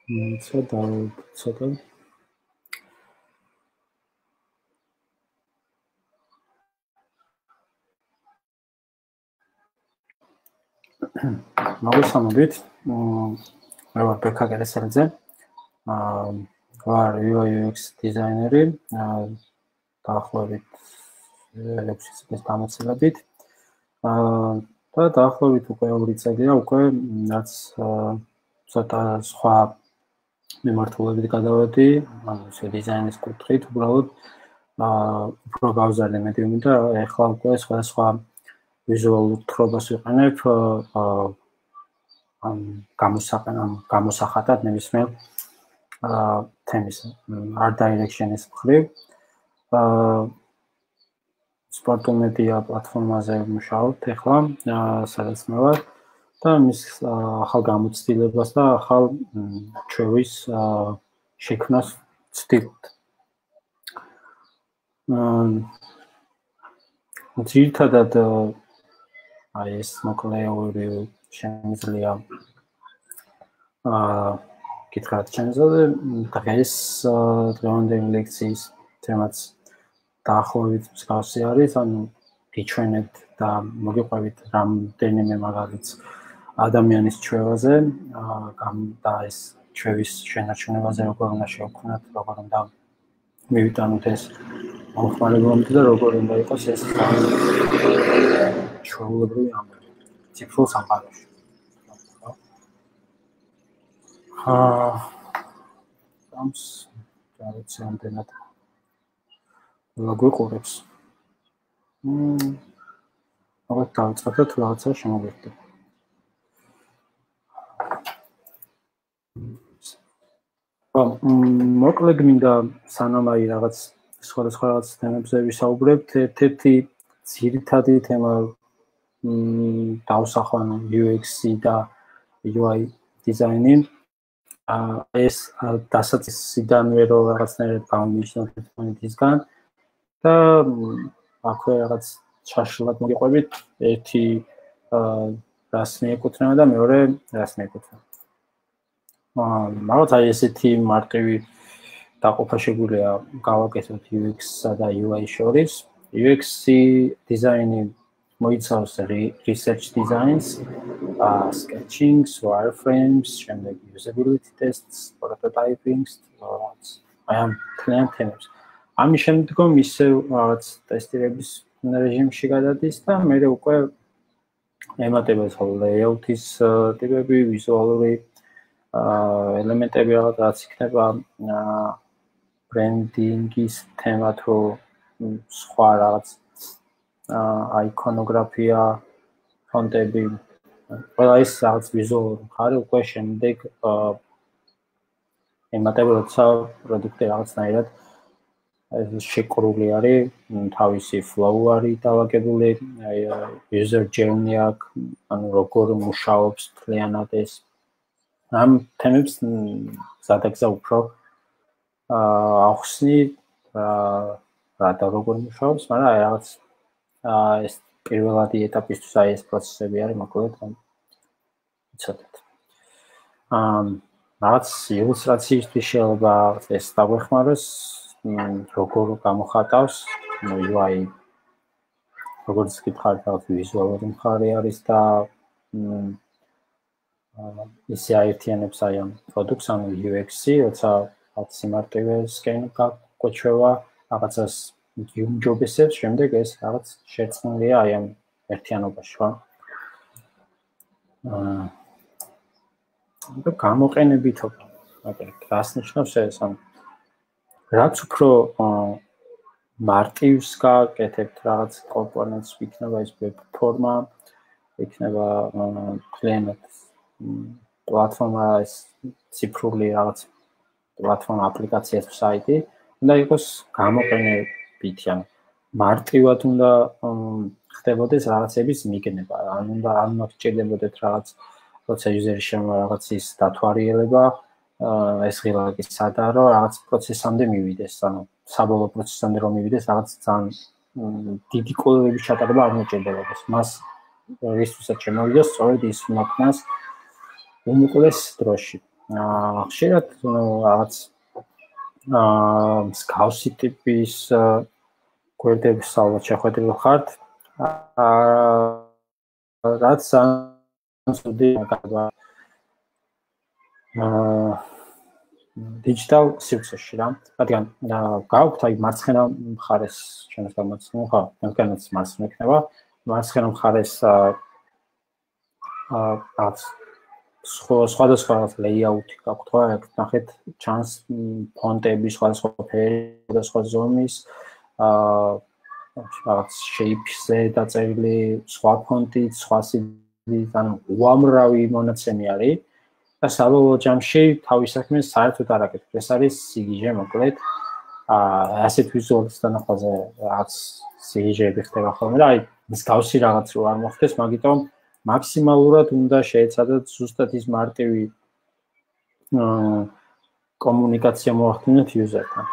ცოტა მოგესალმებით. მე ვარ ბექა გერესელიძე. ვარ UI UX დიზაინერი. დაახლოებით 6 წლის გამოცდილებით. და დაახლოებით უკვე 2 წელია უკვე რაც ცოტა სხვა მიმართულებით გადავედი, ანუ დიზაინის კუთხით, უბრალოდ უფრო გავზარდე მედიუმი და ეხლა უკვე სხვადასხვა ვიზუალურ თხრობას ვიყენებ გამოსახატად ნებისმიერ თემის art direction-ის მხრივ. სპორტულ მედია პლატფორმაზე ვმუშაობ ეხლა, სადაც მე ვარ და მის ახალ გამოცდილებას და ახალ ჩვევის შექმნას ვცდილობთ. ძირითადად აი ეს მოკლეული შემიძლია გითხრათ ჩემზე დღეს დღევანდელი ლექციის თემაც დაახლოებით მსგავსი არის, ანუ გიჩვენებთ და მოგიყვებით რამდენიმე მაგალითს ადამიანის ჩვევაზე, და ეს ჩვევის შენარჩუნებაზე როგორ უნდა შევქმნათ, როგორ უნდა მივიტანოთ ეს მომხმარებლობამდე და როგორ უნდა იყოს ეს ჩვეულებრივი ამბავი ციფრულ სამყაროში. ამს დავიცი ამდენად გვიყურებს. ალბათ დავიწყებ და თუ რაღაცა შემოგვიხდება. მოკლედ მინდა სანამ აი რაღაც სხვადასხვა რაღაც თემებზე ვისაუბრებთ, ერთ-ერთი ძირითადი თემა დავსახვა UX-ი და UI დიზაინი. ეს დასაწყისიდანვე რომ რაღაცნაირად გამომიჩნდეთ ერთმანეთისგან და აქვე რაღაც ჩაშლად მოგიყვებით, ერთი რას მიეკუთვნება და მეორე რას მიეკუთვნება. მაგალითად ესეთი მარტივი დაყოფა შეგვიძლია გავაკეთოთ UX-სა და UI შორის. UX-ი დიზაინი მოიცავს research designs, sketchings, wireframes, შემდეგ usability tests, prototypings, აი ამ თემებს. ამის შემდგომ ისევ რაღაც ტესტირების რეჟიმში გადადის და მე უკვე ემატება layout-ის ტიპები, ვიზუალური ელემენტები რაღაც იქნება branding-ის თემა თუ სხვა რაღაც აიკონოგრაფია, ფონტები, ყველა ეს რაღაც ვიზუალური მხარე უკვე შემდეგ ემატება, როცა პროდუქტი რაღაცნაირად შეკრული არის, თავისი flow არის დავაგებული, user journey აქვს, ანუ როგორ მუშაობს მთლიანად ეს. ამ თემებს ზადაგზა უფრო ახსნი რა და როგორ მუშაობს, მაგრამ აი რაღაც ეს პირველადი ეტაპისთვის აი ეს პროცესები არის მოკლედ ვიცოდეთ. რაღაც ილუსტრაციისთვის შეიძლება ეს დაგვეხმაროს, როგორ გამოხატავს, UI როგორც გითხარით, რაღაც ვიზუალური მხარე არის და ისე აერთიანებს აი ამ პროდუქტს, ანუ UX-ი, როცა რაღაც სიმარტივესკენ გაგვეჩვევა, რაღაცას იუმჯობესებს, შემდეგ ეს რაღაც შერწყმულია აი ამ ერთიანობაში, ხო? და გამოყენებითობა, მაგალითად, რას ნიშნავს ეს? რაც უფრო მარტივს გააკეთებთ რაღაც კომპონენტს, იქნება ეს web ფორმა, იქნება კლient პლატფორმა, ეს ციფრული რაღაც პლატფორმა, აპლიკაცია, საიტი, უნდა იყოს გამოყენებითი, ანუ მარტივად უნდა ხდებოდეს რაღაცების მიგნება, ან უნდა ამოჭირდებოდეთ რაღაც, როცა user-ი შემო რაღაცის დათვალიერება, ეს ღილაკი სადარო რაღაც პროცესამდე მივიდეს, ანუ საბოლოო პროცესამდე რომ მივიდეს, რაღაც ძალიან დიდი კვლევების ჩატარება არ მოჭირდებოდეს. მას რისთვისაც შემოვიდეს, სწორედ ის მოქმას უმოკლეს დროში. ხშირად რაღაც მსგავსი ტიპის გვერდების ალბათ შეხვედრილ ხართ, რაც სანსუდი digital სივრცეში რა. რადგან გაქვთ აი მარცხენა მხარეს, ჩვენს გამოცდილ ხარ, განაც მარცხენა იქნება, მარცხენა მხარეს რაც სხვადასხვა layout-ი გაქვთ, ხო, აქ ნახეთ ჩანს ფონტები, სხვადასხვა ფერი, სხვადასხვა ზომის, რაღაც shape-ზე დაწერილი, სხვა ფონტით, სხვა სიდიდით, ანუ უამრავი მონაცემი არის. და საბოლოო ჯამში თავის საქმეს საერთოდ არ აკეთებ. ეს არის სიგიჟე მოკლედ. ასეთ ვიზუალის დანახვაზე რაღაც სიგიჟეები ხდება ხოლმე და აი მსგავსი რაღაც რო არ მოხდეს, მაგიტომ მაქსიმალურად უნდა შეეცადოთ ზუსტად ის მარტივი კომუნიკაცია მოახდინოთ user-თან.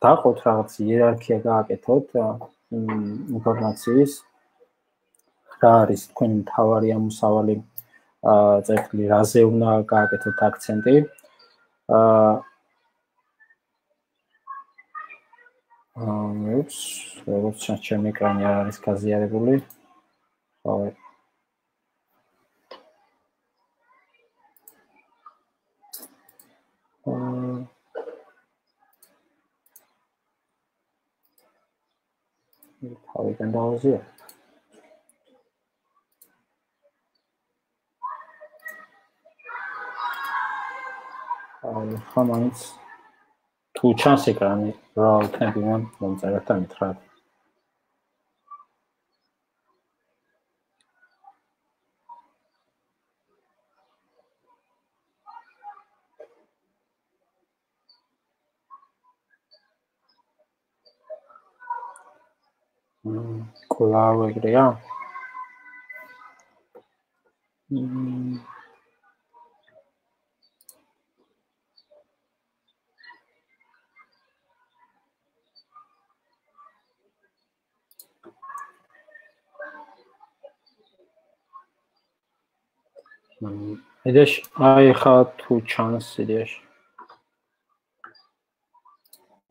დაყოთ რაღაც იერარქია გააკეთოთ ინფორმაციის. რა არის თქვენი მთავარი ამოსავალი წერტილი, რაზე უნდა გააკეთოთ აქცენტი. როგორც ჩემი ეკრანი არ არის გაზიარებული. ხო. თავიდან დავაზიარ. ხამანიც თუ ჩანს ეკრანი რა ვქნები მან მომწერეთ და მითხრათ. კვლავ ეგრეა? იდეაში აი ხა თუ ჩანს იდეაში.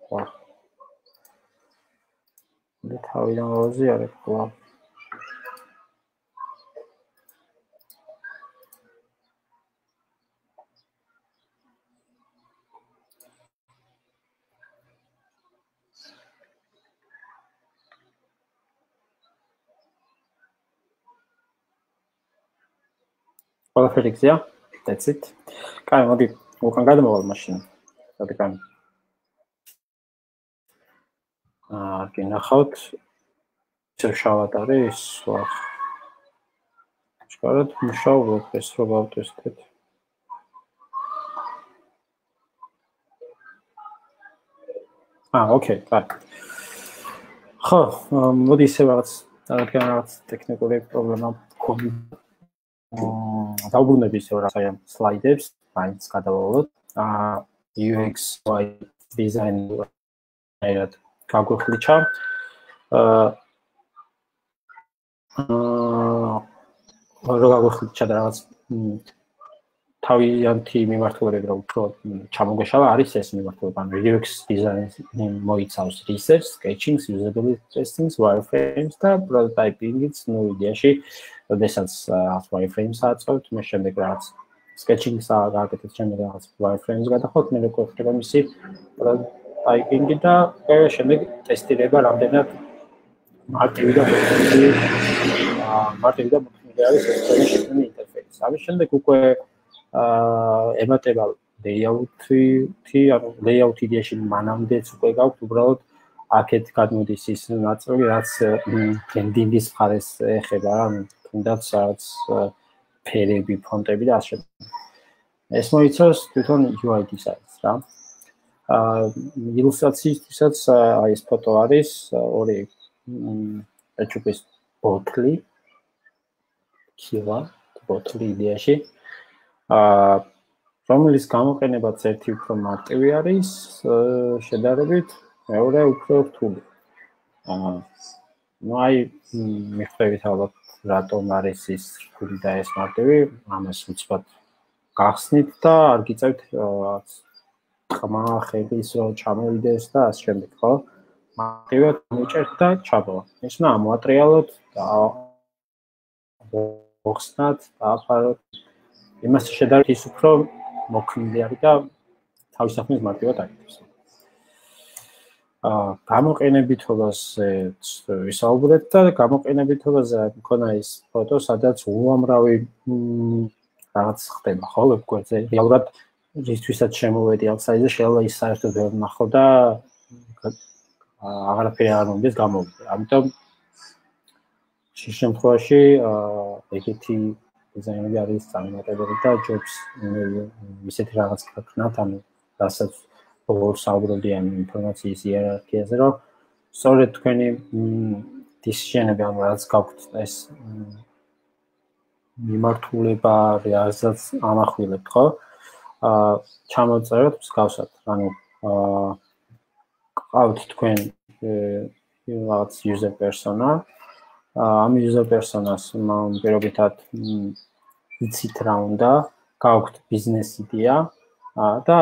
ხო. და თავიდან ვაზიარებ კვლავ. ყველაფერი გზია? That's it. კაი, მოდი, უკან გადმოვალ მაშინ. რადგან გინახავთ შევშავად არის, ვახ. შეგარად მუშაობთ ეს რო გავტესტეთ. ოკეი, კარგი. ხო, მოდი ისე რაღაც ტექნიკური პრობლემა მქონდა. დავბრუნები ისევ რა აი ამ სლაიდებს, მაინც გადავალოთ. UX design აირად გაგვეხლიჩა. რა გაგვეხლიჩა და რაღაც თავიანთი მიმართულება რა უფრო ჩამოგეშალა არის ეს მიმართულება. ანუ UX design-ი მოიცავს research, sketching, usability testing, wireframes და prototyping-იც ნუ იდეაში როდესაც wireframes აწევთ, მე შემდეგ რაღაც sketching-ს გააკეთეთ, შემდეგ რაღაც wireframes გადახოთ, მე როგორ ხდება მისი prototyping-ი და შემდეგ ტესტირება რამდენად მარტივი და მოხდილი არის ეს შექმნილი ინტერფეისი. ამის შემდეგ უკვე ემატება layout-ი, ანუ layout იდეაში მანამდეც უკვე გაქვთ უბრალოდ აქეთ გადმოდის ის ნაწილი, რაც branding-ის მხარეს ეხება, ანუ თუნდაც რაღაც ფერები, ფონტები და ასე. ეს მოიცავს თვითონ UI design-ს რა. ილუსტრაციისთვისაც აი ეს ფოტო არის, ორი ეჭვის ბოთლი, კივა, ბოთლი იდეაში. რომელიც გამოყენებაც ერთი უფრო მარტივი არის, შედარებით, მეორე უფრო რთული. ნუ აი მიხვდებით ალბათ რატომ არის ის რთული და ეს მარტივი, ამას უცბად გახსნით და არ გიწევთ ყმა ხელის რომ ჩამოვიდეს და ასე შემდეგ, ხო? მარტივად მოჭერთ და ჩაბო. ეს ნა მოატრიალოთ და მოხსნათ, დააფაროთ. იმას შედარებით ის უფრო მოქმედი არის და თავის საქმეს მარტივად აკეთებს. გამოყენებითობაზე ვისაუბრეთ და გამოყენებითობაზე მქონა ის ფოტო, სადაც უამრავი რაღაც ხდება, ხო, ვებგვერდზე. რეალურად რისთვისაც შემოვედი ამ საიტზე, შეიძლება ის საერთოდ ვერ ვნახო და აღარაფერი არ მომდის გამოვიდე. ამიტომ შენ შემთხვევაში ეგეთი დიზაინერი არის წარმატებული და ჯობს ისეთი რაღაც გქნათ, ანუ რასაც საუბრობდი ამ ინფორმაციის იერარქიაზე, რომ სწორედ თქვენი decision-ები, ანუ რაც გაქვთ ეს მიმართულება, რასაც ამახვილებთ, ხო? ჩამოწეროთ მსგავსად, ანუ ყავთ თქვენ რაღაც user persona, ამ user persona-ს პირობითად იცით რა უნდა, გაქვთ business idea და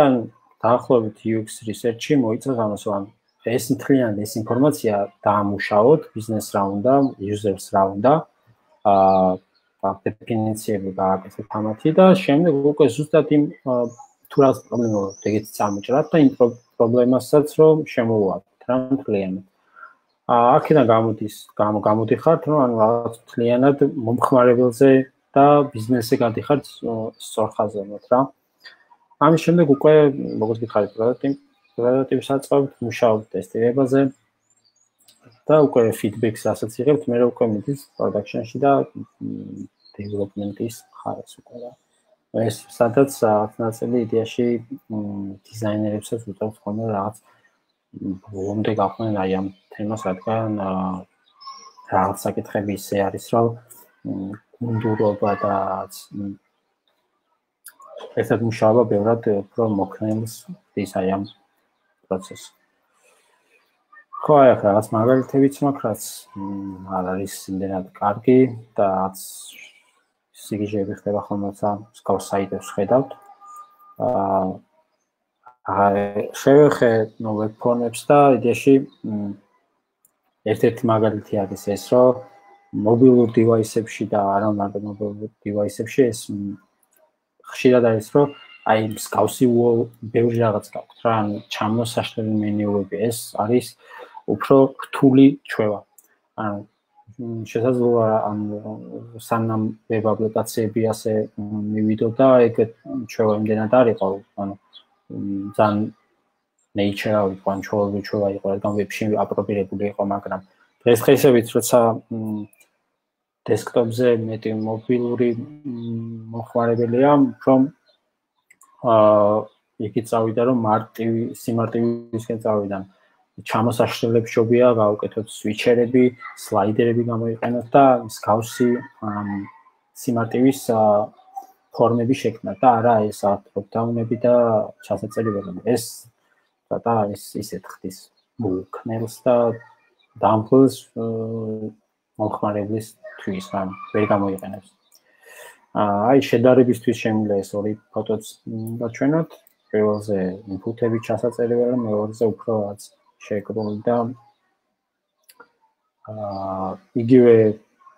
დაახლოებით UX research-ი მოიწევს ამას, რომ ეს მთლიანად ეს ინფორმაცია დაამუშავოთ, business რა უნდა, users რა უნდა, დეფინიციები გააკეთეთ ამათი და შემდეგ უკვე ზუსტად იმ თუ რაღაც პრობლემა აქვს, ეგეც წამოჭრათ და იმ პრობლემასაც რომ შემოვუარდეთ რა მთლიანად. აქედან გამოდიხართ, რომ ანუ რაღაც მთლიანად მომხმარებელზე და ბიზნესზე გადიხართ სწორ ხაზოვნად რა. ამის შემდეგ უკვე როგორც გითხარით პროდუქტივს აწყობთ, მუშაობთ ტესტირებაზე და უკვე feedback-ს რასაც იღებთ, მე უკვე მიდის production-ში და development-ის მხარეს უკვე რა. ეს სადაც ნაწილი იდეაში დიზაინერებსაც უწევთ ხოლმე რაღაც ბოლომდე გაყვნენ აი ამ თემას, რადგან რაღაც საკითხები ისე არის, რომ გუნდურობა და ესეთ მუშაობა ბევრად უფრო მოქნილს ხდის აი ამ პროცესს. ხო, აი რაღაც მაგალითებიც მაქვს, რაც არ არის იმდენად კარგი და რაც სიგიჟეები ხდება ხოლმე მსგავს საიტებს ხედავთ. შევეხე web forms და იდეაში ერთ-ერთი მაგალითი არის ეს, რომ მობილურ დივაისებში და არა მარტო მობილურ დივაისებში ეს ხშირად არის, რომ აი მსგავსი ბევრი რაღაც გაქვთ რა, ანუ ჩამოსაშლელი მენიუები, ეს არის უფრო რთული ჩვევა. ანუ შესაძლოა ამ სანამ ვებ აპლიკაციები ასე მივიდო და ეგ ჩვევა იმდენად არ იყო, ანუ ძალიან nature-ი იყო, ჩვეულებრივი ჩვევა იყო, რადგან ვებში აპრობირებული იყო, მაგრამ დღესდღეობით როცა დესკტოპზე მეტი მობილური მოხმარებელია, რომ იგი წავიდა, რომ სიმარტივისკენ წავიდა. ჩამოსაშლელებშობია, გავუკეთოთ სვიჩერები, სლაიდერები გამოიყენოთ და მსგავსი სიმარტივის ფორმები შექმნათ და არა ეს დროპ-დაუნები და ჩასაწერი. ეს ცოტა ისეთ ხდის მოუქნელს და დამხილს მომხმარებლისთვის, რა ვერ გამოიყენებს. აი შედარებისთვის შემიძლია ეს ორი ფოტოც გაჩვენოთ. პირველზე ინფუტები ჩასაწერი ვარ, მეორეზე უფრო რაც შეკრული და იგივე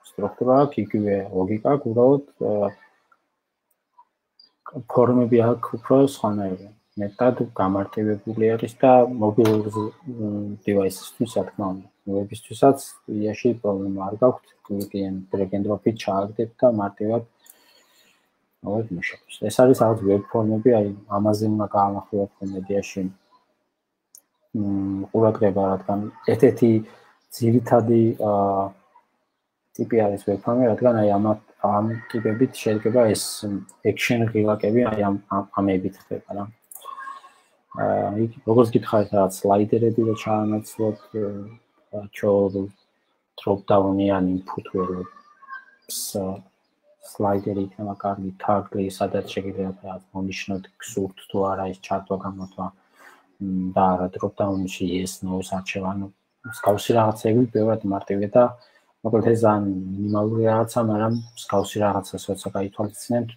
სტრუქტურა აქვს, იგივე ლოგიკა აქვს, უბრალოდ ფორმები აქვს უფრო სხვანაირი. მეტად გამარტივებული არის და მობილურ დივაისისთვის, რა თქმა უნდა. ვებისთვისაც იდეაში პრობლემა არ გაქვთ, drag and drop-ით ჩააგდეთ და მარტივად მუშაობს. ეს არის რაღაც web ფორმები, აი ამაზე უნდა გაანახულოთ მედიაში. ყურადღება, რადგან ერთ-ერთი ძირითადი ტიპი არის web ფორმი, რადგან აი ამ ტიპებით შეიძლება ეს action ღილაკები აი ამებით ხდება რა. როგორც გითხარით, რაღაც სლაიდერები და ჩაანაცვლოთ, ჩვეულებრივ drop-down-იან input ველებს სლაიდერი იქნება კარგი თაღი, სადაც შეგიძლიათ რაღაც მონიშნოთ, გსურთ თუ არა ის ჩართვა გამოთვა და არა drop-down-ში yes no-ს არჩევა, ანუ მსგავსი რაღაცები ბევრად მარტივია და მოკლედ ეს ძალიან მინიმალური რაღაცა, მაგრამ მსგავსი რაღაცას როცა გაითვალისწინებთ,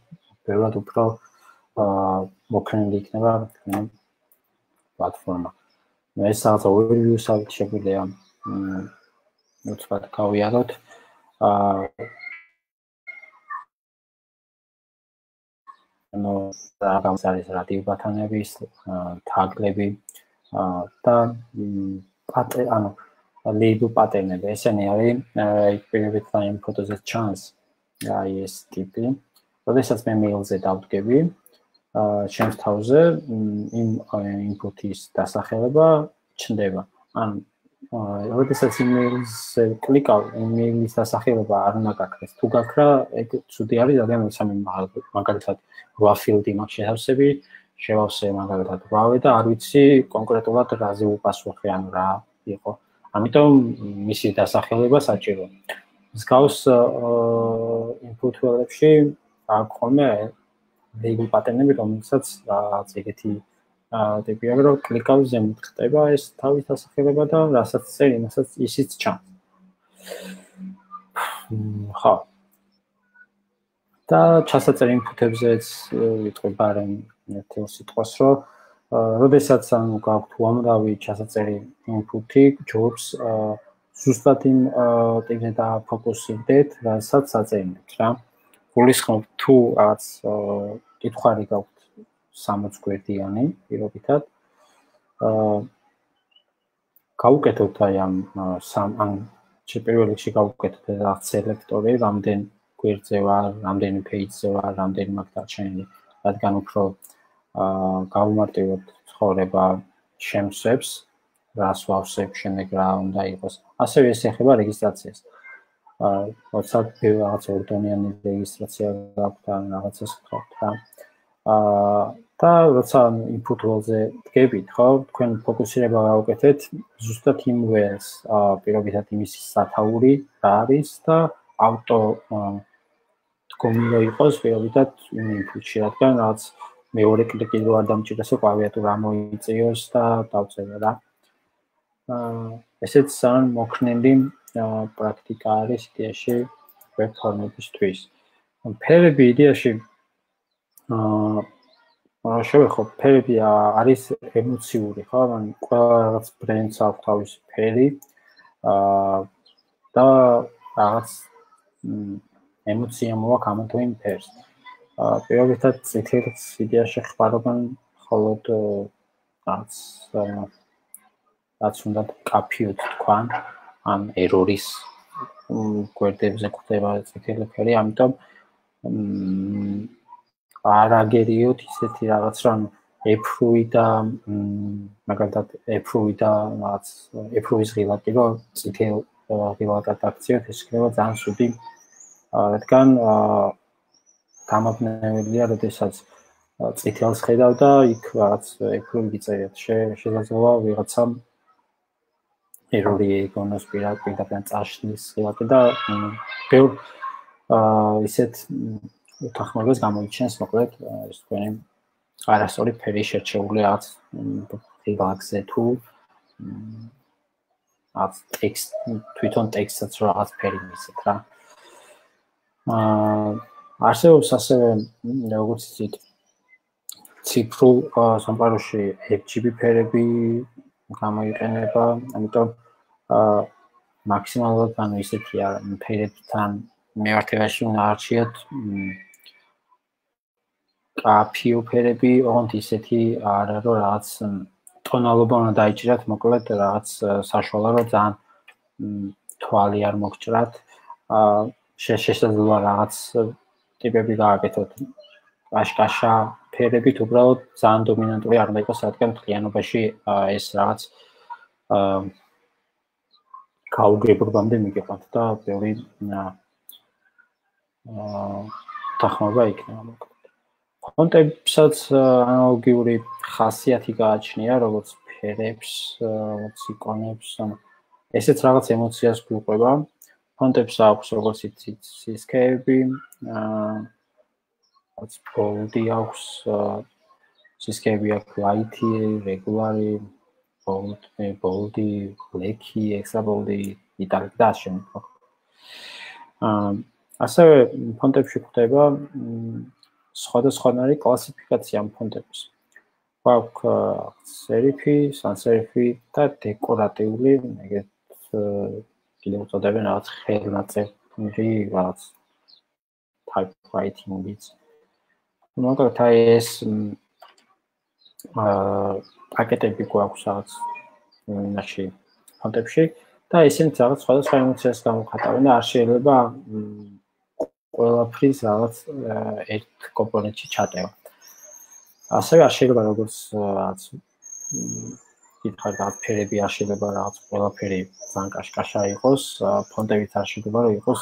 ბევრად უფრო მოქნილი იქნება პლატფორმა. ეს რაღაც overview-ს შეგვიძლია უცბად გავიაროთ. რაღაც არის რადიო ბატონების, თაგლები და label pattern-ები. ესენი არის პირობითი ფოტოზე chance. აი ეს ტიპი. როდესაც მე mail-ზე დავდგები, ჩემს თავზე იმ input-ის დასახელება ჩნდება. ან როდესაც email-ზე კლიკავ, email-ის დასახელება არ უნდა გაქრეს. თუ გაქრა, ეგ ცუდი არის, რადგან სამი მაგალითად 8 field-ი მაქვს შეთავსები, შევავსე მაგალითად 8 და არ ვიცი კონკრეტულად რაზე უპასუხე, ან რა იყო. ამიტომ მისი დასახელება საჭიროა. მსგავს input field-ებში აქვს ხოლმე label pattern-ები, რომელსაც რაღაც ეგეთი ტიპია, რომ კლიკავ ზემოთ ხდება ეს თავის დასახელება და რასაც წერ, იმასაც ისიც ჩანს. ხო. და ჩასაწერ input-ებზეც ვიტყვი ბარემ ერთ სიტყვას, რომ როდესაც გაქვთ უამრავი ჩასაწერი input-ი, ჯობს ზუსტად იმ ტიპზე დაფოკუსირდეთ, რასაც საწერინებთ რა. გულისხმობ თუ რაღაც კითხარი გაქვთ 60 გვერდიანი პირობითად. გავუკეთოთ აი ამ პირველ რიგში გავუკეთოთ რაღაც სელექტორი, რამდენ გვერდზე ვარ, რამდენი page-ზე ვარ, რამდენი მაქვს დარჩენილი, რადგან უფრო გავუმარტივოთ ცხოვრება შემსვებს, რას ვავსებ, შემდეგ რა უნდა იყოს. ასევე ეს ეხება რეგისტრაციას. როცა რაღაც ორდონიანი რეგისტრაცია გაქვთ ან რაღაცას გქონთ რა. და როცა input field-ზე დგებით, ხო, თქვენ ფოკუსირება გავუკეთეთ ზუსტად იმ ველს, პირობითად იმის სათაური რა არის და auto დგომილი იყოს პირობითად იმ input-ში, რადგან რაღაც მეორე კლიკი რო არ დამჭირდეს, კლავიატურა მოიწიოს და დავწერე რა. ესეც ძალიან მოქნილი პრაქტიკა არის იდეაში web ფორმებისთვის. ფერები იდეაში შევეხო, ფერები არის ემოციური, ხო? ყველა რაღაც ბრენდს აქვს თავისი ფერი და რაღაც ემოცია მოაქვს ამათო იმ ფერს. პირობითად წითელს იდეაში ხმარობენ მხოლოდ რაც უნდა კაფიოთ თქვან, ან ერორის გვერდებზე გვხვდება წითელი ფერი, ამიტომ არ აგერიოთ ისეთი რაღაც, რომ ეფრუი და მაგალითად ეფრუი და რაღაც ეფრუის ღილაკი, რომ წითელ ღილაკად აქციოთ, ეს იქნება ძალიან ცუდი, რადგან გამაბნეულია, როდესაც წითელს ხედავ და იქ რაღაც ეფრუი გიწერიათ. შესაძლოა ვიღაცამ ერორი ეგონოს პირდაპირ წაშლის ღილაკი და ბევრ ისეთ უთანხმოებას გამოიჩენს, მოკლედ ეს თქვენი არასწორი ფერი შერჩეული რაღაც ღილაკზე თუ რაღაც ტექსტ, თვითონ ტექსტსაც რაღაც ფერი მისცეთ რა. არსებობს ასევე როგორც იცით ციფრულ სამყაროში RGB ფერები გამოიყენება, ამიტომ მაქსიმალურად ისეთია ფერებთან მევართებაში უნდა არჩიოთ კაფიო ფერები, ოღონდ ისეთი არა რომ რაღაც ტონალობა უნდა დაიჭირათ, მოკლედ რაღაც საშუალო რომ ძალიან თვალი არ მოგჭრათ. შესაძლოა რაღაც ტიპები გააკეთოთ კაშკაშა ფერებით, უბრალოდ ძალიან დომინანტური არ უნდა იყოს, რადგან მთლიანობაში ეს რაღაც გაუგებრობამდე მიგიყვანთ და ბევრი თანხმობა იქნება მოკლედ. ფონტებსაც ანალოგიური ხასიათი გააჩნია, როგორც ფერებს, როგორც იკონებს, ესეც რაღაც ემოციას გვიყვება. ფონტებს აქვს როგორც იცით სისქეები, რაც ბოლდი აქვს, სისქეები აქვს ლაითი, რეგულარი, ბოლდი, ბლეკი, ექსტრა ბოლდი, იტალიკი და ასე შემდეგ. ასევე ფონტებში გვხვდება სხვადასხვანაირი კლასიფიკაცია ამ ფონტების. გვაქვს სერიფი, სანსერიფი და დეკორატიული, ეგეთ კიდევ უწოდებენ რაღაც ხელნაწერი, რაღაც typewriting-იც. მოკლედ აი ეს პაკეტები გვაქვს რაღაც იმაში ფონტებში და ისინი რაღაც სხვადასხვა ემოციას გამოხატავენ და არ შეიძლება ყველაფრის რაღაც ერთ კომპონენტში ჩატევა. ასევე არ შეიძლება როგორც რაღაც კითხავთ რაღაც ფერები არ შეიძლება რაღაც ყველაფერი ძალიან კაშკაშა იყოს, ფონტებიც არ შეიძლება რომ იყოს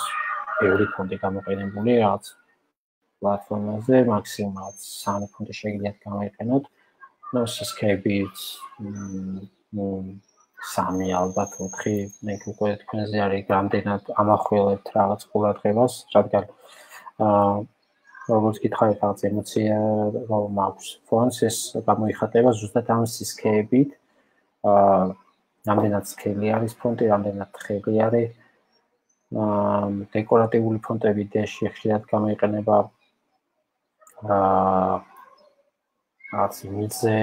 ბევრი ფონტი გამოყენებული რაღაც პლატფორმაზე, მაქსიმუმ რაღაც 3 ფონტი შეგიძლიათ გამოიყენოთ. ნუ სისქეებიც 3 ალბათ 4, მე უკვე თქვენზე არის რამდენად ამახვილებთ რაღაც ყურადღებას, რადგან როგორც გითხარით რაღაც ემოცია რომ აქვს ფონს ეს გამოიხატება ზუსტად ამ სისქეებით. რამდენად სქელი არის ფონტი, რამდენად თხელი არის. დეკორატიული ფონტები დეში ხშირად გამოიყენება რაღაც მიწზე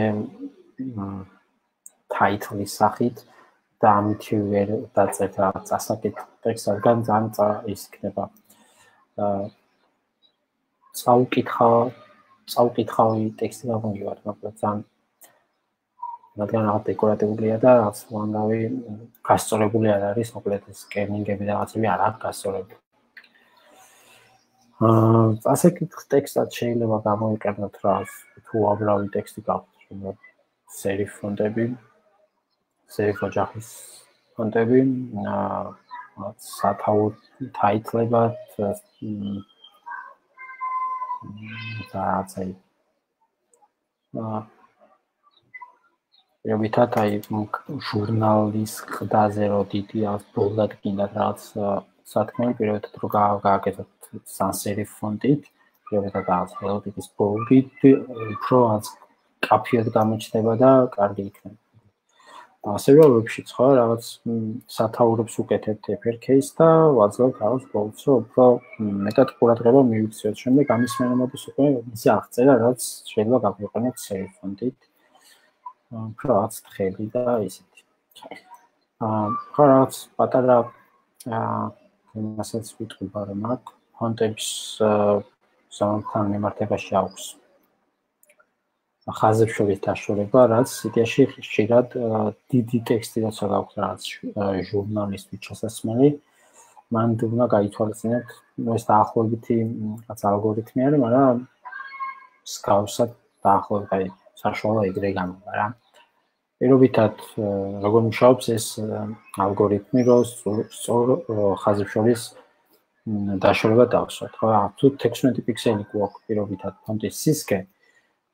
ტაიტლის სახით და ამით ვერ დაწერთ რაღაც ასაკით ტექსტს, რადგან ძალიან ის იქნება წაუკითხავი ტექსტი გამოგივარ, მაგრამ ძალიან რადგან რაღაც დეკორატიულია და რაღაც უამრავი გასწორებული არ არის, მოკლედ ეს სკენინგები და რაღაცები არ აქვს გასწორებული. ასაკით ტექსტად შეიძლება გამოიყენოთ რაღაც თუ უამრავი ტექსტი გაქვთ, სერიფ ფონტები, სერიფ ოჯახის ფონტები, სათაურ ტაიტლებად რაღაცა რებითად აი ჟურნალის ყდაზე რო დიდი ბოლდად გინდათ რაღაც სათქმელი პირველად რო გააკეთოთ სანსერიფ ფონტით, პირველად რაღაც ჰელოტიკის ბოლდით, უფრო რაც კაფეად გამოჩნდება და კარგი იქნება. ასევე ვებშიც ხო რაღაც სათაურებს უკეთებთ uppercase და ვაძლევთ რაღაც ბოლდს, რომ უფრო მეტად ყურადღება მივიქცევთ. შემდეგ ამის მენამატოს უკვე ისე აღწერა, რაც შეიძლება გამოიყენოთ serif ფონტით. უფრო რაღაც თხელი და ისეთი. ხო რაღაც პატარა იმასაც ვიტყვი რომ აქ ფონტების ზონთან მიმართებაში აქვს ხაზებს შორის დაშორება, რაც სიტიაში ხშირად დიდი ტექსტი როცა გაქვს რაღაც ჟურნალისტის ჩასასმელი, მან უნდა გაითვალისწინოთ, ეს დაახლოებითი რაღაც ალგორითმი არის, მაგრამ მსგავსად დაახლოებით საშუალო ეგრე გამოვა რა. პირობითად როგორ მუშაობს ეს ალგორითმი, რომ სწორ ხაზებს შორის დაშორება დავსვათ, ხო? თუ 16 პიქსელი გვაქვს პირობითად ფონტის სისქე,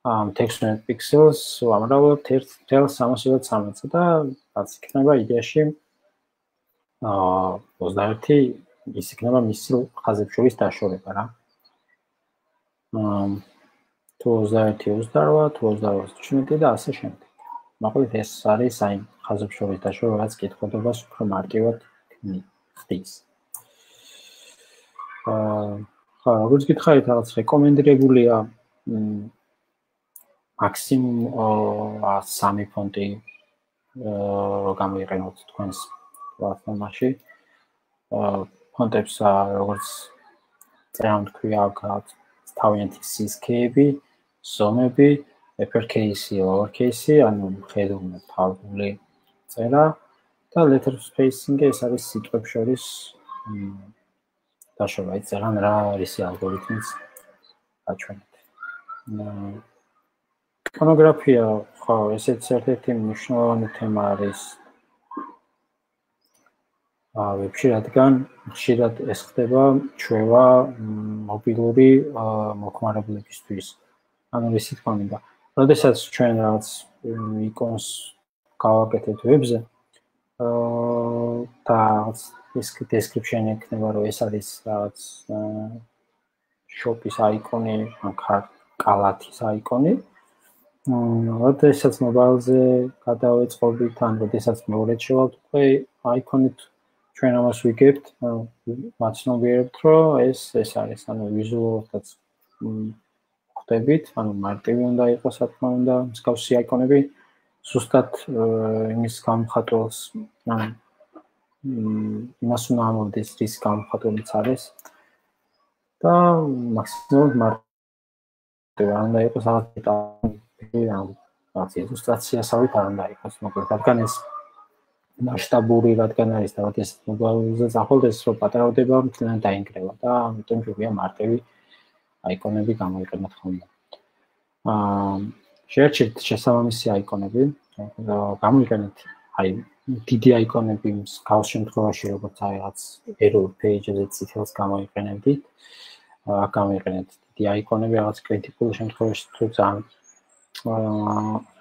16 პიქსელს ვამრავლებთ 1.313 და რაც იქნება იდეაში 21 ის იქნება მისი ხაზებს შორის დაშორება რა. თუ 21 28, თუ 28 17 და ასე შემდეგ. მოკლედ ეს არის აი ხაზებს შორის დაშორება, რაც კითხულობას უფრო მარტივად ხდის. ხო, როგორც გითხარით, რაღაც რეკომენდებულია მაქსიმუმ 3 ფონტი რო გამოიყენოთ თქვენს პლატფორმაში. ფონტებს როგორც წერამ თქვი აქვს თავიანთი სისქეები, ზომები, uppercase, lowercase, ანუ ხედული, თავგული წერა და letter spacing ეს არის სიტყვებს შორის დაშორება. აი წერან რა არის ალგორითმის აჩვენეთ. ფონოგრაფია, ხო, ესეც ერთ-ერთი მნიშვნელოვანი თემა არის ვებში, რადგან ხშირად ეს ხდება ჩვევა მობილური მოხმარებლებისთვის. ანუ ისე თქვა მინდა, როდესაც ჩვენ რაღაც იკონს გავაკეთებთ ვებზე და ეს description ექნება, რომ ეს არის რაღაც shop-ის აიკონი, ან კალათის აიკონი. როდესაც მობილზე გადავეწყობით, ან როდესაც მეორედ შევალთ უკვე აიკონით ჩვენ ამას ვიგებთ, მაცნობიერებთ, რომ ეს არის, ანუ ვიზუალურადაც ხვდებით, ანუ მარტივი უნდა იყოს, რა თქმა უნდა, მსგავსი აიკონები, ზუსტად იმის გამხატველს, ანუ იმას უნდა ამოვიდეს, რის გამხატველიც არის და მაქსიმალურად მარტივი უნდა იყოს რაღაც ილუსტრაციასავით არ უნდა იყოს, მოკლედ, რადგან ეს მასშტაბური რადგან არის და ეს მობილურზე წახვალდეს, რომ პატარავდება, მთლიანად დაინგრევა და ამიტომ ჯობია მარტივი აიკონები გამოიყენოთ ხოლმე. შეერჩით შესაბამისი აიკონები, გამოიყენეთ აი დიდი აიკონები მსგავს შემთხვევაში, როგორც რაღაც error page-ზე წითელს გამოიყენებდით, გამოიყენეთ დიდი აიკონები რაღაც კრიტიკულ შემთხვევაში თუ ძალიან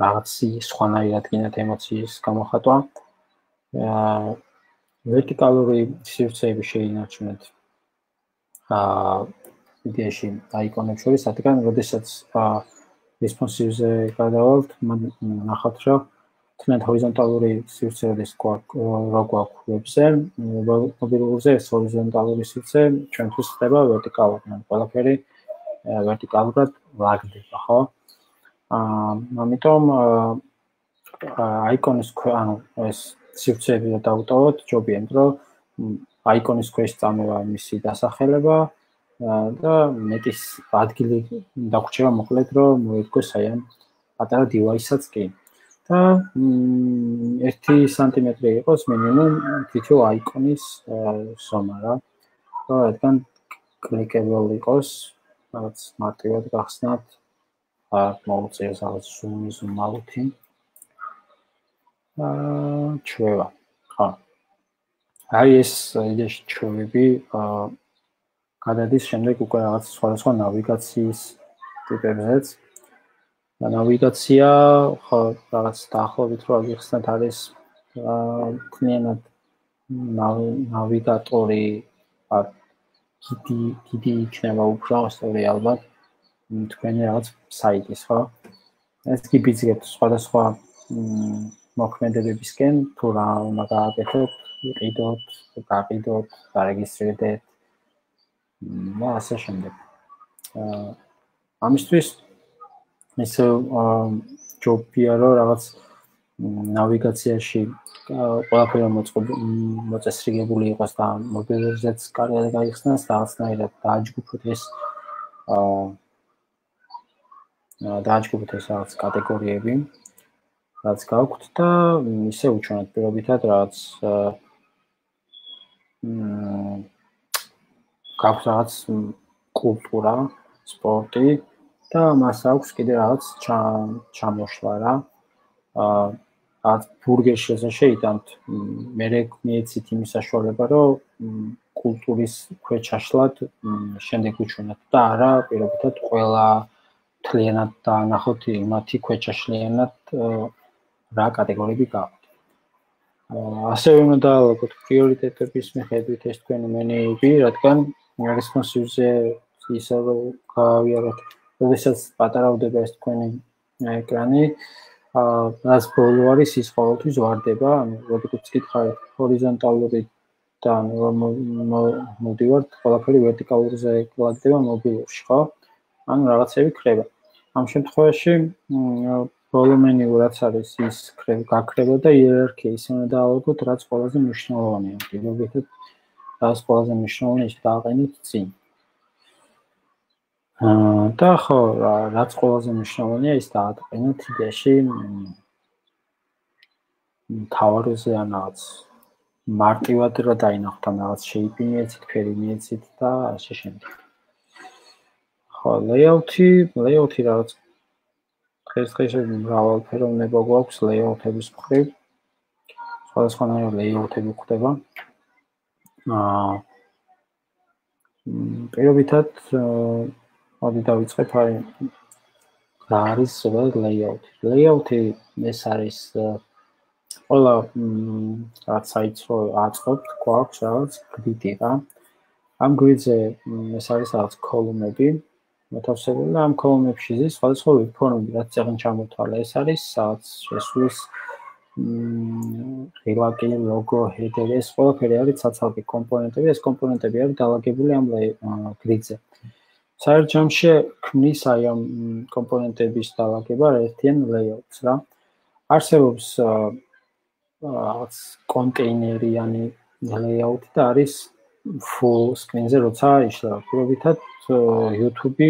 რაღაც სხვანაირად გინდათ ემოციის გამოხატვა. ვერტიკალური სივრცეები შეინარჩუნეთ იდეაში აიკონებს შორის, რადგან როდესაც responsive-ზე გადავალთ, ნახავთ, რომ თუნდაც ჰორიზონტალური სივრცე როდეს გვაქვს ვებზე, მობილურზე ეს ჰორიზონტალური სივრცე ჩვენთვის ხდება ვერტიკალურად, ყველაფერი ვერტიკალურად ვაგდება, ხო? ამიტომ აიკონის ანუ ეს სივრცეები და დავუტოვოთ, ჯობია, რომ აიკონის ქვეშ წამოვა მისი დასახელება და მეტის ადგილი დაგვრჩება მოკლედ, რომ მოიდგოს აი ამ პატარა დივაისაც კი. და 1 სანტიმეტრი იყოს მინიმუმ თითო აიკონის ზომა რა. რადგან კლიკებელ იყოს, რაღაც მარტივად გახსნათ, მოუწიოს რაღაც ზუმ-აუთი. ჩვევა. ხო. აი ეს იდეაში ჩვევები გადადის შემდეგ უკვე რაღაც სხვადასხვა ნავიგაციის ტიპებზეც. ნავიგაცია ხო რაღაც დაახლოებით რო აღიხსნათ არის მთლიანად ნავიგატორი დიდი იქნება უბრალოდ ალბათ თქვენი რაღაც საიტის, ხო? ეს კი ბიძგებთ სხვადასხვა მოქმედებებისკენ, თუ რა უნდა გააკეთოთ, იყიდოთ, გაყიდოთ, დარეგისტრირდეთ და ასე შემდეგ. ამისთვის ისე ჯობია რომ რაღაც ნავიგაციაში ყველაფერი მოწესრიგებული იყოს და მობილურზეც კარგად გაიხსნას, რაღაცნაირად დააჯგუფოთ ეს რაღაც კატეგორიები, რაც გაქვთ და ისე უჩვენოთ პირობითად რაღაც გაქვთ რაღაც კულტურა, სპორტი და მას აქვს კიდე რაღაც ჩამოშლა რა. რაღაც ბურგერში შეიტანთ, მე მიეცით იმის საშუალება, რომ კულტურის ქვეჩაშლად შემდეგ უჩვენოთ და არა პირობითად ყველა მთლიანად დაანახოთ იმათი ქვეჩაშლიანად რა კატეგორიები გაქვთ. ასევე უნდა დაალაგოთ პრიორიტეტების მიხედვით ეს თქვენი მენიები, რადგან responsive-ზე ისე რომ გავიაროთ, როდესაც პატარავდება ეს თქვენი ეკრანი, რაც ბოლო არის ის ყოველთვის ვარდება, ანუ როგორც გითხარით, ჰორიზონტალურიდან მოდივართ, ყველაფერი ვერტიკალურზე გლადდება მობილურში, ხო? ანუ რაღაცები ქრება. ამ შემთხვევაში ბოლო მენიუ რაც არის ის გაქრება და იერარქია ისე უნდა დაალაგოთ, რაც ყველაზე მნიშვნელოვანია. პირობითად რაც ყველაზე მნიშვნელოვანია ის დააყენოთ წინ. და ხო, რაც ყველაზე მნიშვნელოვანია ის დააყენოთ იდეაში თავაროზე ან რაღაც მარტივად რა დაინახოთ, ან რაღაც შეიპი მიეცით, ფერი მიეცით და ასე შემდეგ. ხო, layout-ი რაღაც დღეს მრავალფეროვნება გვაქვს layout-ების მხრივ. სხვადასხვანაირი layout-ები გვხდება. პირობითად მოდი დავიწყებ აი რა არის layout-ი. Layout-ი ეს არის ყველა რაღაც საიტს რო აწყობთ, გვაქვს რაღაც grid-ი რა. ამ grid-ზე ეს არის რაღაც კოლუმნები. მოთავსებული და ამ კოლუმნებში ზის სხვადასხვა ფორმები, რაც წეგნ ჩამოთვალე, ეს არის რაღაც შესulis ღილაკი, ლოგო, header, ეს ყველაფერი არის ცალკე კომპონენტები, ეს კომპონენტები არის დალაგებული ამ grid-ზე. საერთაშორისო ქმნის აი ამ კომპონენტების დავაგება ერთიან layout-ს რა. არსებობს რაღაც კონტეინერიანი layout და არის full screen-ზე როცა იშლება. პირობითად YouTube-ი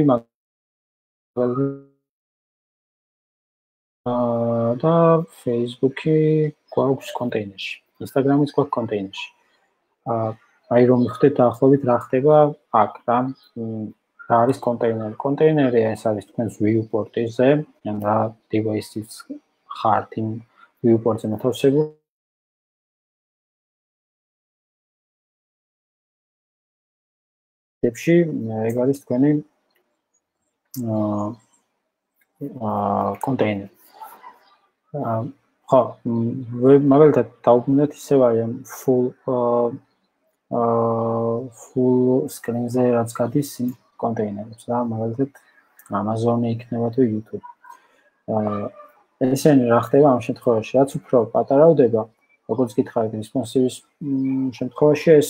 და Facebook-ი გვაქვს კონტეინერში. Instagram-იც გვაქვს კონტეინერში. აი რომ ხდეთ დაახლოებით რა ხდება აქ რა. რა არის კონტეინერი? კონტეინერი ეს არის თქვენს viewport-ზე, ან რა device-იც ხართ იმ viewport-ზე მოთავსებული. ტიპში ეგ არის თქვენი კონტეინერი. ხო, მაგალითად დავუბრუნდეთ ისევ აი ამ full screen-ზე რაც გადის იმ კონტეინერებს რა, მაგალითად Amazon-ი იქნება თუ YouTube. ესენი რა ხდება ამ შემთხვევაში, რაც უფრო პატარავდება, როგორც გითხარით responsive-ის შემთხვევაში ეს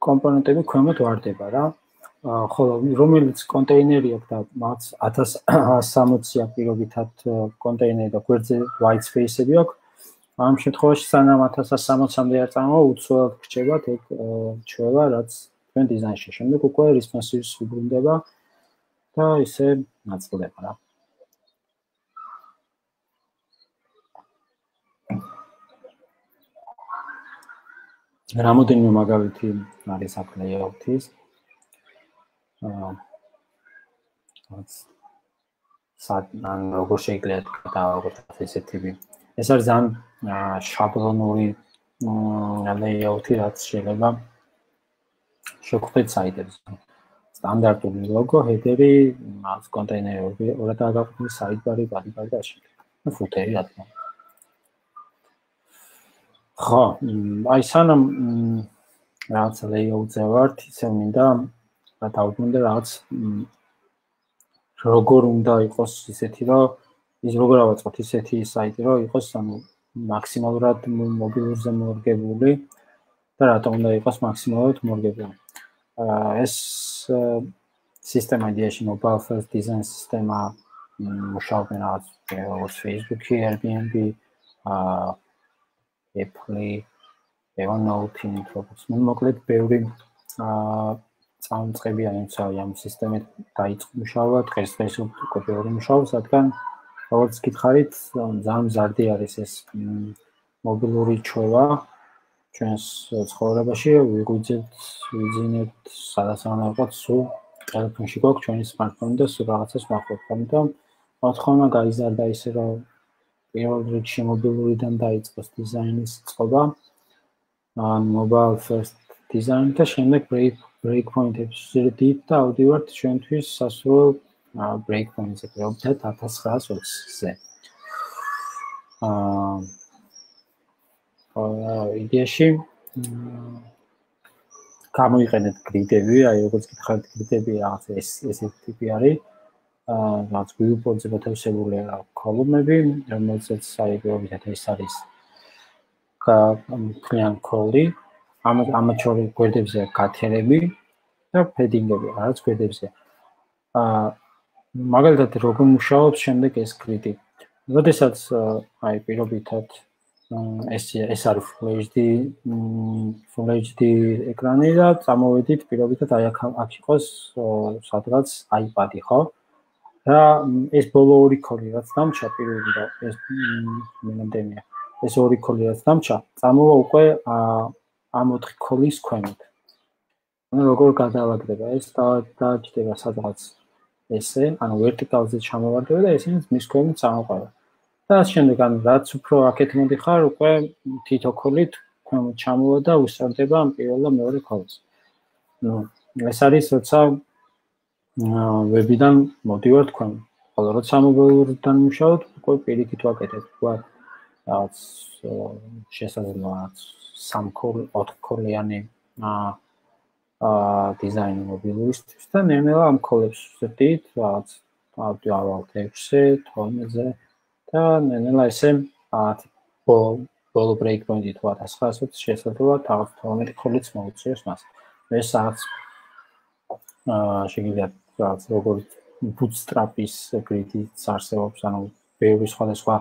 კომპონენტები ქვემოთ ვარდება რა. ხოლო რომელიც კონტეინერი აქვს და მათ 1160 პირობითად კონტეინერი და გვერდზე white space-ები აქვს. ამ შემთხვევაში სანამ 1160-მდე არ წამოვა, უცვლელად გრჩებათ ეგ ჩვევა, რაც თქვენ დიზაინში. შემდეგ უკვე responsive-ს უბრუნდება და ისე ნაწილდება რა. რამოდენიმე მაგალითი არის აქ layout-ის. ან როგორ შეიძლება გადავაგოთ ესე ტიპი. ეს არის ძალიან შაბლონური layout-ი, რაც შეიძლება შეგხვდეთ საიტებზე. სტანდარტული ლოგო, ჰედერი, მას კონტეინერი, ორადაა გაყიდული საიტბარი, ბადიბარი და ასე. ფუტერი რა თქმა უნდა. ხო, აი სანამ რაღაც layout-ზე ვართ, ისე მინდა დავუბრუნდე რაღაც როგორ უნდა იყოს ისეთი, რომ ის როგორ ავაწყოთ ისეთი საიტი, რომ იყოს ანუ მაქსიმალურად მობილურზე მორგებული და რატომ უნდა იყოს მაქსიმალურად მორგებული. ეს სისტემა იდეაში mobile first design სისტემა მუშაობენ რაღაც როგორც Facebook-ი, Airbnb, Apple-ი, Evernote-ი, როგორც მოკლედ ბევრი წამწყებიანი ამ სისტემით დაიწყო მუშაობა, დღეს უკვე ბევრი მუშაობს, რადგან როგორც გითხარით, ძალიან მზარდი არის ეს მობილური ჩვევა ჩვენს ცხოვრებაში, ვიძინებთ სადაც უნდა იყოს, სულ ტელეფონში გვაქვს ჩვენი smartphone და სულ რაღაცას ვახერხებთ. ამიტომ მოთხოვნა გაიზარდა ისე, რომ პირველ რიგში მობილურიდან დაიწყოს დიზაინის წყობა, ან mobile first design და შემდეგ breakpoint-ებს ვზრდით და ავდივართ ჩვენთვის სასურველ breakpoint-ზე, პირობითად 1920-ზე. იდეაში გამოიყენეთ გრიდები, აი როგორც გითხარით გრიდები რაღაც ესეთი ტიპი არის. რაც viewport-ზე მოთავსებული კოლუმნები, რომელზეც აი პირობითად ეს არის კლიენტ კოლი, ამათ შორის გვერდებზე გათერები და ფედინგები, რაც გვერდებზე. მაგალითად როგორ მუშაობს შემდეგ ეს გრიდი. როდესაც აი პირობითად ეს არის Full HD ეკრანი და წამოვედით პირობითად აი აქ იყოს სადღაც iPad-ი, ხო? და ეს ბოლო ორი ქოლი რაც დამჭა პირობითად ეს მინამდენია. ეს ორი ქოლი რაც დამჭა, წამოვა უკვე ამ 4 ქოლის ქვემოთ. ანუ როგორ გადავაგდება ეს დააჭდება სადღაც ესე, ანუ ვერტიკალზე ჩამოვარდება და ესენიც მის ქვემოთ წამოყვება. და შემდეგ ანუ რაც უფრო აქეთ მოდიხარ, უკვე თითო ქოლით ქვემოთ ჩამოვა და უსწრდება ამ პირველ და მეორე ქოლს. ნუ ეს არის როცა ვებიდან მოდივართ ქვემოთ. ხოლო როცა მობილურიდან მუშაობთ, უკვე პირიქით ვაკეთებთ, ვთქვათ რაღაც შესაძლოა 3-4 ქოლიანი დიზაინი მობილურისთვის და ნელ-ნელა ამ ქოლებს ვზრდით, რაღაც ავდივართ 6-ზე, 12-ზე და ნელ-ნელა ესე ბოლო breakpoint-ი თუ 1920 შესაძლოა რაღაც 12 ქოლიც მოუწიოს მას. ეს რაღაც შეგიძლიათ რაღაც როგორც bootstrap-ის გრიდიც არსებობს, ანუ ბევრი სხვადასხვა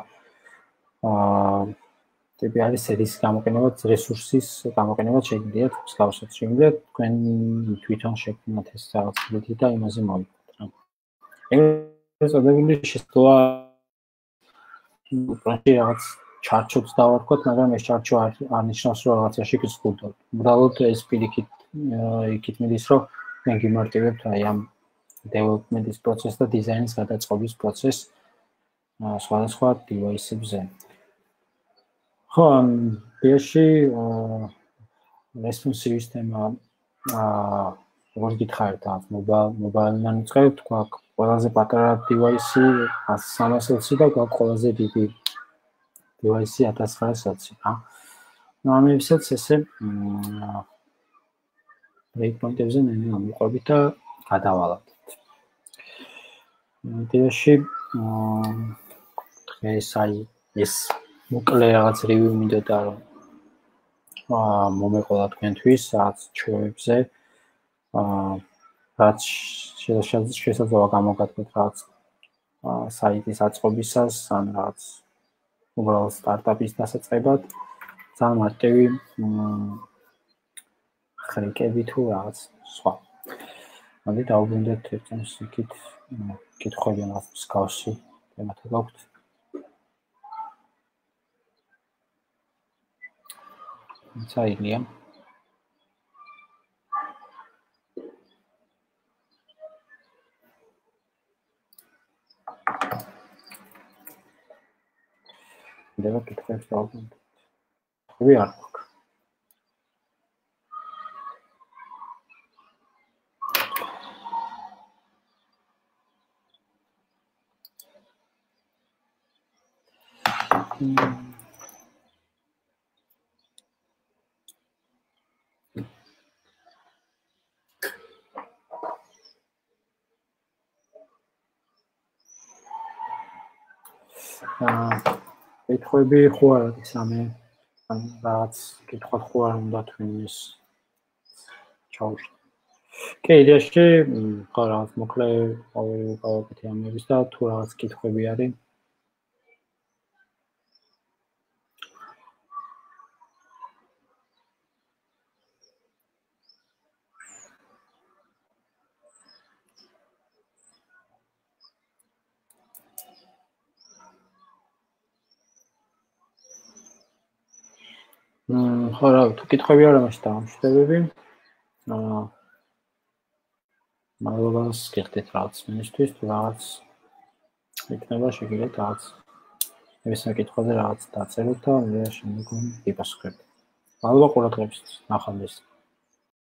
ტიპი არის სერის გამოყენებაც, რესურსის გამოყენებაც შეგიძლიათ მსგავსად. შეგიძლიათ თქვენ თვითონ შექმნათ ეს რაღაც გრიდი და იმაზე მოვიდეთ რა. ეგრეთ წოდებული შესწავლა პროექტი რაღაც ჩარჩოც დავარქვათ, მაგრამ ეს ჩარჩო არ ნიშნავს, რომ რაღაცაში გიწყურდოთ. უბრალოდ ეს პირიქით იქით მიდის, რომ თქვენ გიმარტივებთ აი ამ development-ის პროცესს და დიზაინის გადაწყობის პროცესს სხვადასხვა device-ებზე. ხო, ბიოში response სისტემა როგორ გითხარით, რაღაც mobile-იდან ვიწყებთ, გვაქვს ყველაზე პატარა device 320 და გვაქვს ყველაზე დიდი device 1920 რა. ნუ ამებსაც ესე breakpoint-ებზე ნელა მიყვებით და გადავალაგეთ. ბიოში დღეს აი ეს მოკლე რაღაც review მინდოდა რომ მომეყოლა თქვენთვის რაღაც ჩვევებზე რაც შესაძლოა გამოგატყოთ რაღაც საიტის აწყობისას ან რაღაც უბრალოდ სტარტაპის დასაწყებად ძალიან მარტივი ხრიკები თუ რაღაც სხვა. მოდი დავუბრუნდეთ ერთმანეთს იქით კითხვები რაღაც მსგავსი თემათა გაქვთ. საინია. და კითხვებს დავუბრუნდეთ. ხები არ გვაქვს. კითხვები ხო არ არის ამე რაღაც კითხვა ხო არ უნდა თქვენს ჩაუშვით. კი, იდეაში ხო რაღაც მოკლე გავაკეთე ამების და თუ რაღაც კითხვები არის ხო რა თუ კითხვები არ ამაში დავამშვიდობები. მადლობას გიხდით რაღაც მინისთვის თუ რაღაც იქნება შეგიძლიათ რაღაც ეს საკითხებზე რაღაც დაწეროთ და მე შემდგომ გიპასუხებთ. მადლობა ყურადღებისთვის. ნახვამდის.